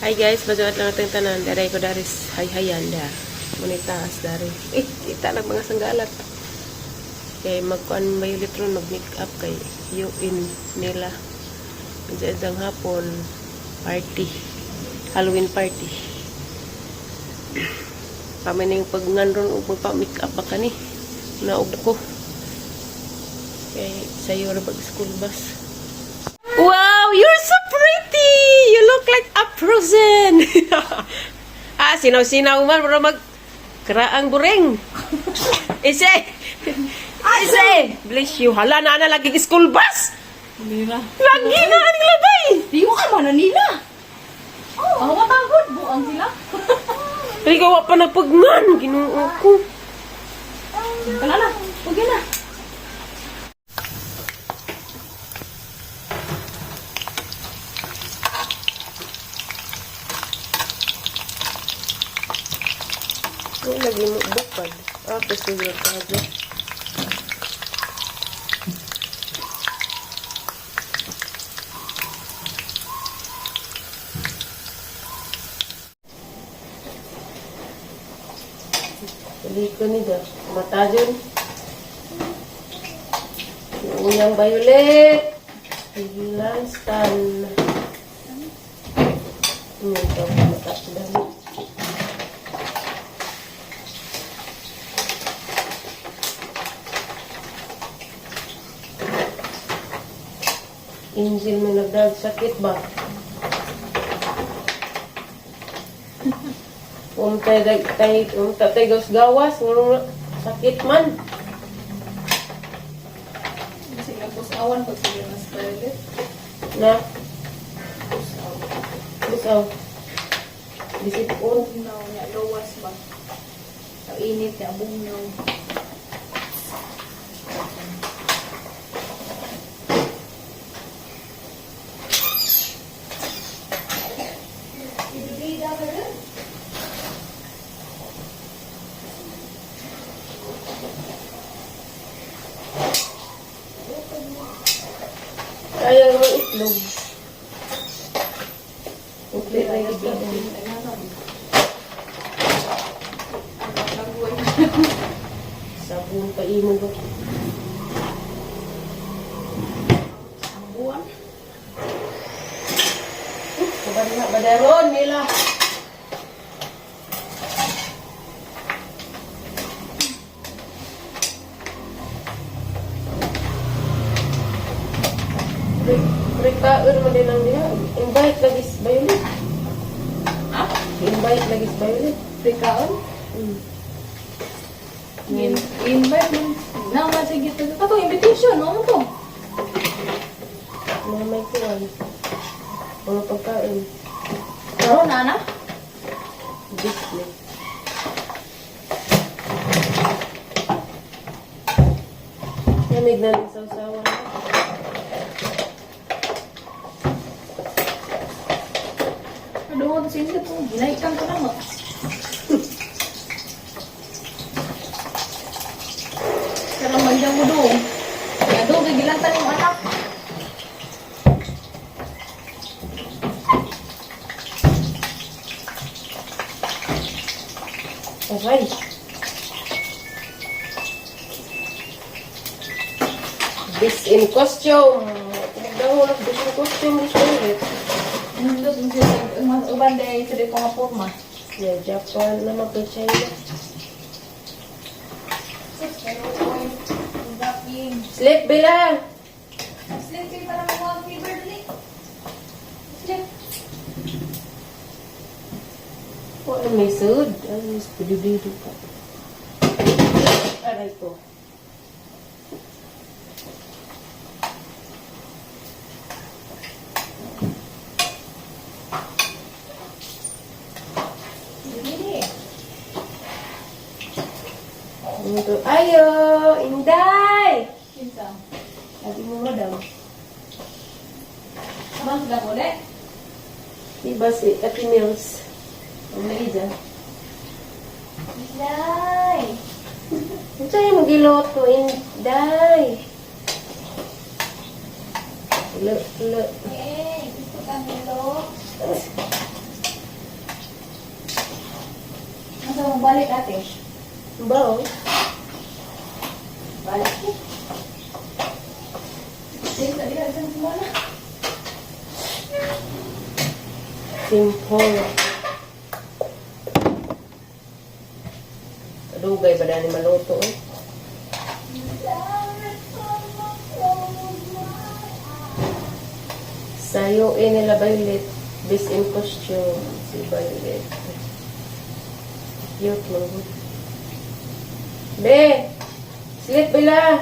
Hi guys, bajuat lang natin tanan. Daray ko daris hay-hayan da. Munitaas dari. Kita lang mga sanggalat. Kay magkuan may litro mag-make up kay yuin nila. Diyan hapon party. Halloween party. Kami ning pagnganron ug magpa-make up pa kani. Naog ko. Kay sayo ra pag school bus. Wow, you're so pretty! You look like a frozen! Sinaw-sinaw man, pero mag-karaang buring. Ise! Ise! Bless you. Hala na lagi school bus! Nila. Lagi na, aning labay! Di ko ka man nila. Oh, matagod. Buang sila. Kaya gawa pa na pagman. Ginuo ko. Kala na. Huwag yun na. Lagi mo bukad. Siguro tayo. Balik ko nito. Mata dyan. Yung unang violet. Higilan stand. Ito. Mata dyan. Angel mo nagdag sakit ba? Tatay gawas sakit man. Kasi nagpusawan pag sila mas toilet. Na? Pusaw. Bisipon. Bugnaw niya. Lawas ba? Sa init niya. Bugnaw. Kaya mo itlog. Ukli na itlog. Sabon pa imo ba? Sabon? Badaron nila. Rekaun mo din lang niya. Invite lagi sa violet. Ha? Invite lagi sa violet. Rekaon? Invite mo. Naman sige. Ito to, invitation. Ano to? Mamay ko lang. Mga pagkain. Ano, nana? Disney. Lamig na ng sausawan. Aduh, ito sila po. Ginaikan ko lang. Karang manjang mo doon. Kaya doon, gigilantan yung anak. Okay. This in costume. Pinagdahulog this in costume. This ulit. Terus mas uban dari sini kong forma. Ya, Japan nama ke China. Sleep bilang. Sleep para mo fever sleep. Sleep. Kok ada mesud? Ay, beli-beli pa. Aray ko. Untuk ayo, Inday. Kinsa. Lagi mo madam. Abang sudah boleh? Diba si Ate Mills? Ang Marisa. Inday. Ano sa'yo magiloto, Inday? Lo. Gusto kang nilo. balik ate. Bao. Balik ko. Sige, tadi ka sa semana. Simple. Dugay ba na ni maluto eh? Sayo nila Violet. Best in costume. Si Violet. Cute mo. Be! Sleep bila!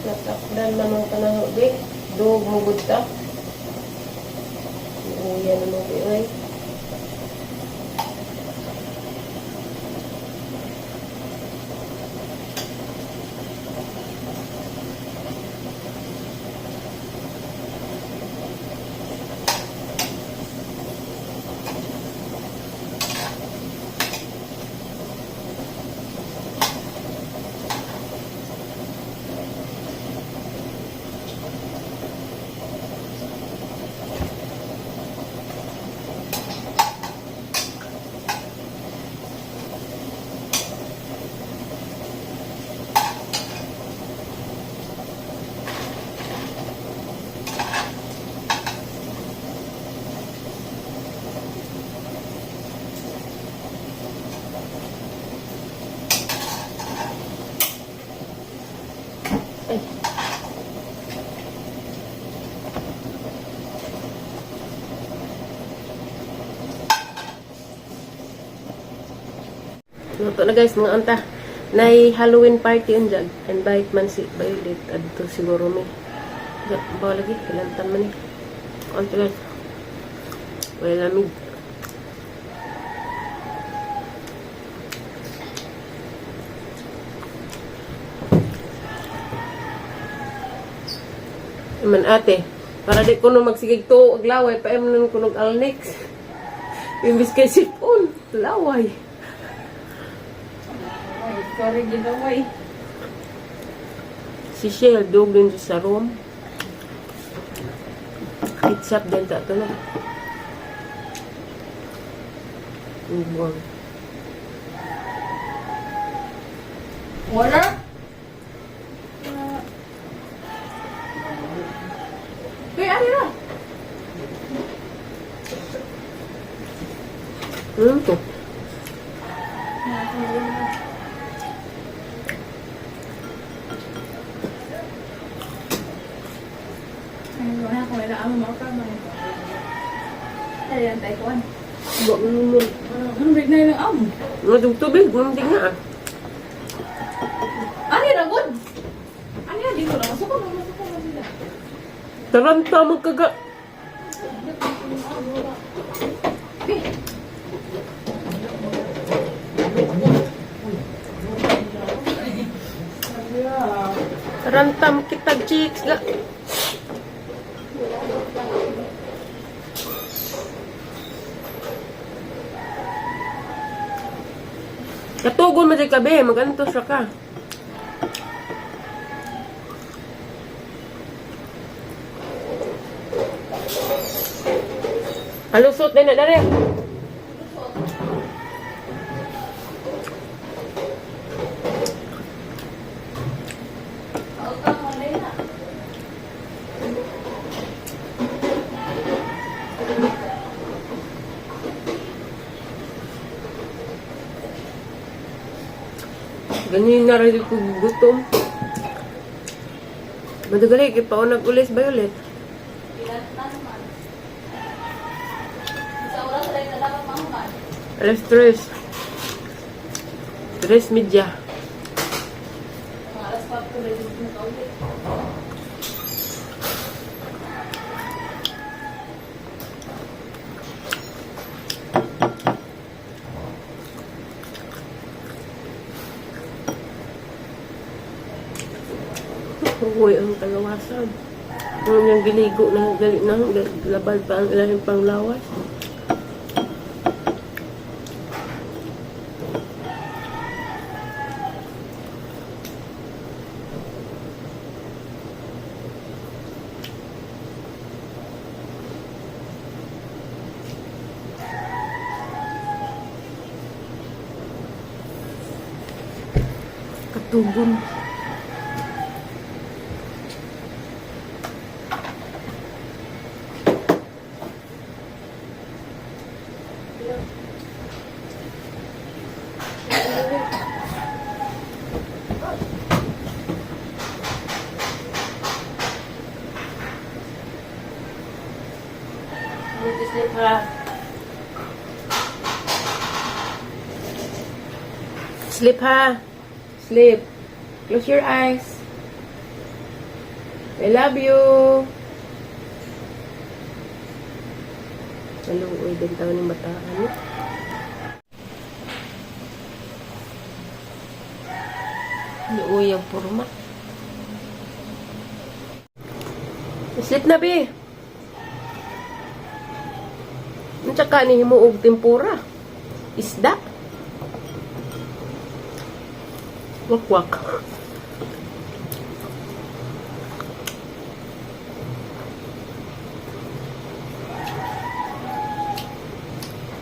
Natakdan naman ka na hubig. Dog mo gudta. Uya na mo ay. Luto na guys, mga anta. Nay Halloween party yun dyan. Invite man si Violet. Adto siguro may. Bawa lagi, ilantan man eh. Anta guys. Wala lamig. Iman ate, para di ko nung magsigig to, aglaway, pa nung kunog alnex. Imbis kay sipon, laway. Sorry, ginaway. Si Shell, dog din sa room. Ketchup din tato na. Buwang. Wala? Kaya ano na? Ano to? Wala ko wala ang mga kamay. Ayan, taikon. Buwang naman. Ano break na yun ang am? Tubig, hindi nga. Ano yun ang good? Ano yun? Dito lang. Masukon lang sila. Taranta magkaga. Tarantam kita chicks ga. Katugon mo dyan kabe, maganto siya ka. Alusot din na dali. Ganyan na rin ko gutom. Madagali, kaya pa nag-ulis ba ulit? Ilan na naman. Sa oras rin na dapat mahuman. Alas 3. 3:30. Mga alas 4 rin yung kaulit. Uy, ang kalawasan. Yung giligo na galit na, labal pa ang ilalim pang lawas. Katugon. Sleep ha. Sleep ha. Sleep. Close your eyes. I love you. Maluoy din tao ng bataan. Luoy ang purma. Sleep na, be. Ang tsaka ni himuog tempura. Isda. Wakwak.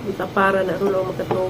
Kita para na rulo makatog.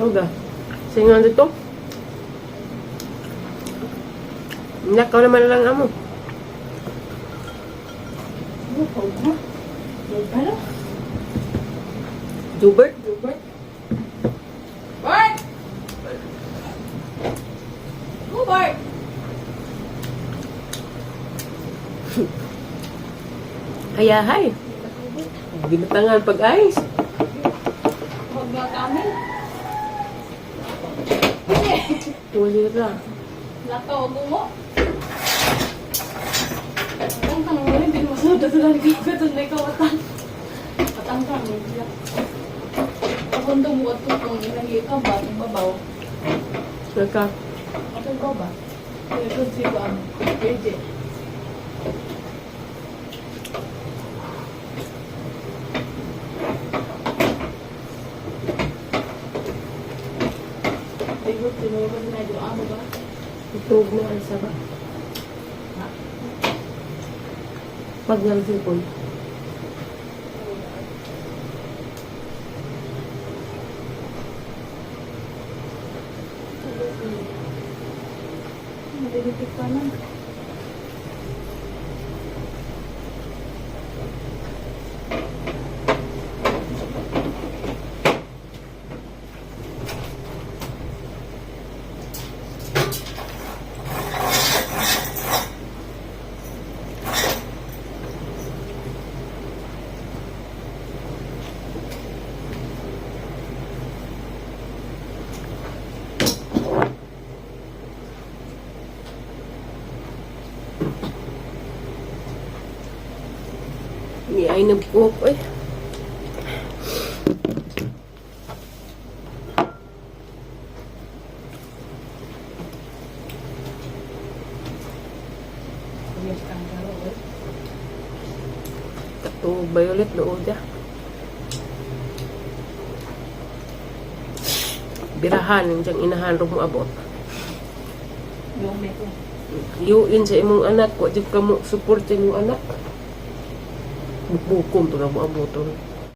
Udah. Singan dito. Nakaw naman lang amo. Jubert? Bert! Bert! Oh, Bert! Hayahay. Binatangan pag-ayos. Huwag na kami. Tulira. Nakaw mo. Patang-tang mo rin. Hindi mo sunod-sunod ka. Katun na ikaw atang. Patang-tang mo. Ako nito bukat ko kung ilagay ka ba itong babaw. Naka. Atong ko ba? Ito si ko ang pwede. Tigot, tinulog na ito. Ano ba? Itog na ang saba. Pag nagsipon. Nalitik pa na. Hindi ay nagkuk. Ay. To Violet doon dia. Birahan diyang inahan ro mo abot. Yung may ko. Yuin sa imong anak, wa jud ka mo support sa imong anak. Bukom to na mo aboton.